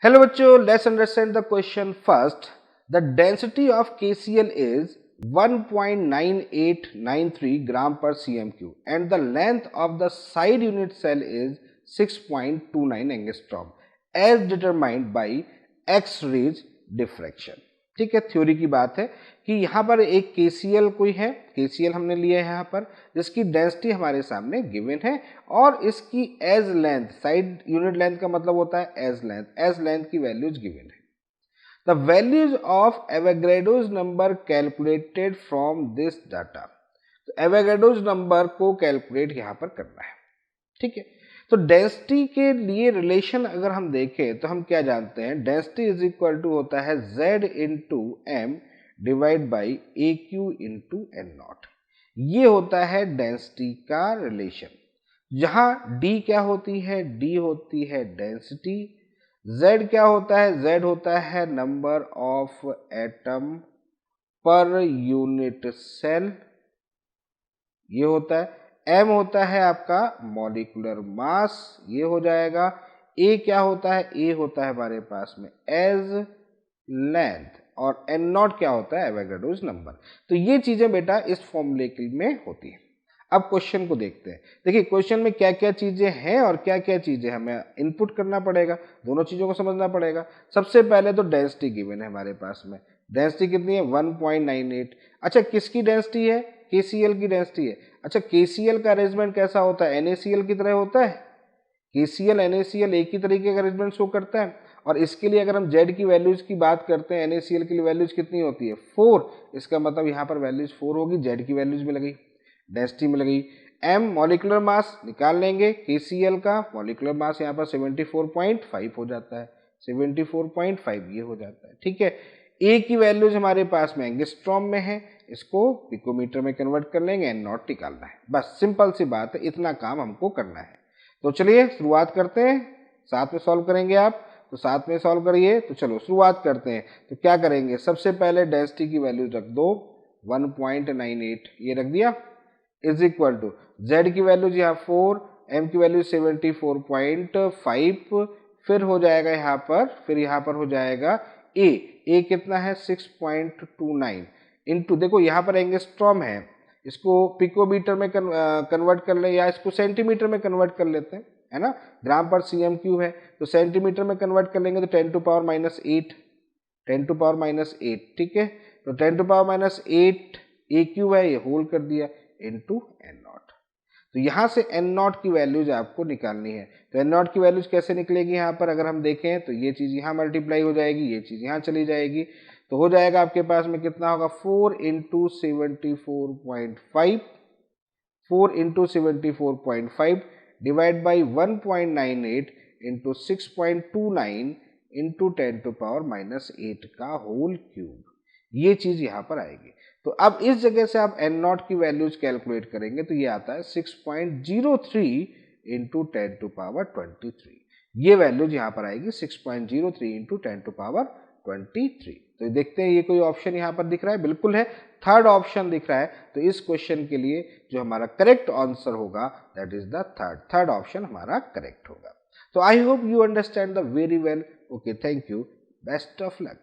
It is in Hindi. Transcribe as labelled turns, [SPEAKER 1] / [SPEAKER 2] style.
[SPEAKER 1] हेलो बच्चों, let's understand the question first. The density of KCl is 1.9893 ग्राम पर cm³ and the length of the side unit cell is 6.29 angstrom as determined by X-rays diffraction. ठीक है, थ्योरी की बात है कि यहाँ पर एक KCl कोई है, KCl हमने लिया है यहाँ पर, जिसकी डेंसिटी हमारे सामने गिवन है और इसकी edge length, side unit length का मतलब होता है एज लेंथ की वैल्यूज गिवन है. The values of Avogadro's number calculated from this data. तो एवोगैड्रोस नंबर को कैलकुलेट यहाँ पर करना है. ठीक है, तो डेंसिटी के लिए रिलेशन अगर हम देखें तो हम क्या जानते हैं, डेंसिटी इज इक्वल टू होता है Z into M divide by AQ into N0. ये होता है डेंसिटी का रिलेशन, जहां D क्या होती है, D होती है डेंसिटी, Z क्या होता है, Z होता है number of atom per unit cell, ये होता है. M होता है आपका मॉलिक्यूलर मास, ये हो जाएगा. A क्या होता है, A होता है हमारे पास में एज लेंथ और N0 क्या होता है, एवोगैड्रोस नंबर. तो ये चीजें बेटा इस फॉर्मूले में होती है. अब क्वेश्चन को देखते हैं. देखिए क्वेश्चन में क्या क्या चीजें हैं और क्या क्या चीजें हमें इनपुट करना पड़ेगा, दोनों चीजों को समझना पड़ेगा. सबसे पहले तो डेंसिटी गिवन है हमारे पास में. डेंसिटी कितनी है, 1.98. अच्छा, किसकी डेंसिटी है, KCl की डेंसिटी है. अच्छा, KCl का अरेंजमेंट कैसा होता है, NaCl की तरह होता है. KCl NaCl एक ही तरीके का अरेंजमेंट शो करता है. और इसके लिए अगर हम Z की वैल्यूज की बात करते हैं, NaCl के लिए वैल्यूज कितनी होती है, 4. इसका मतलब यहाँ पर वैल्यूज 4 होगी, Z की वैल्यूज मिल गई, डेंसिटी मिल गई. M मॉलिक्यूलर मास निकाल लेंगे, KCl का मॉलिक्यूलर मास यहाँ पर 74.5 हो जाता है, 74.5 ये हो जाता है. ठीक है, A की वैल्यूज हमारे पास में एंगस्ट्रॉम में है, इसको पिकोमीटर में कन्वर्ट कर लेंगे, N0 निकालना है. बस सिंपल सी बात है, इतना काम हमको करना है. तो चलिए शुरुआत करते हैं, साथ में सॉल्व करेंगे आप, तो साथ में सॉल्व करिए. तो चलो शुरुआत करते हैं. तो क्या करेंगे, सबसे पहले डेंसिटी की वैल्यू रख दो 1.98, ये रख दिया, इज इक्वल टू Z की वैल्यू यहाँ 4, M की वैल्यू 74.5, फिर हो जाएगा यहाँ पर, फिर यहाँ पर हो जाएगा A कितना है 6.29 इंटू, देखो यहाँ पर एंगस्ट्रॉम है, इसको पिकोमीटर में कन्वर्ट कर ले या इसको सेंटीमीटर में कन्वर्ट कर लेते हैं, है ना. ग्राम पर cm³ है तो सेंटीमीटर में कन्वर्ट कर लेंगे तो 10 to power minus 8, 10 to power minus 8. ठीक है, तो 10 टू पावर माइनस 8 AQ है, ये होल कर दिया इंटू N0. तो यहाँ से N0 की वैल्यूज आपको निकालनी है. तो N0 की वैल्यूज कैसे निकलेगी, यहाँ पर अगर हम देखें तो ये चीज़ यहाँ मल्टीप्लाई हो जाएगी, ये चीज़ यहाँ चली जाएगी, तो हो जाएगा आपके पास में कितना होगा, 4 into 74.5, 4 into 74.5 divide by 1.98 into 6.29 into 10 to power minus 8 का होल क्यूब, ये चीज़ यहाँ पर आएगी. तो अब इस जगह से आप N0 की वैल्यूज कैलकुलेट करेंगे तो ये आता है 6.03 इंटू 10 टू पावर 23. ये वैल्यूज यहाँ पर आएगी 6.03 इंटू 10 टू पावर 23. तो देखते हैं ये कोई ऑप्शन यहाँ पर दिख रहा है, बिल्कुल है, थर्ड ऑप्शन दिख रहा है. तो इस क्वेश्चन के लिए जो हमारा करेक्ट आंसर होगा that is the third option हमारा करेक्ट होगा. तो I hope you understand the very well. Okay, thank you, best of luck.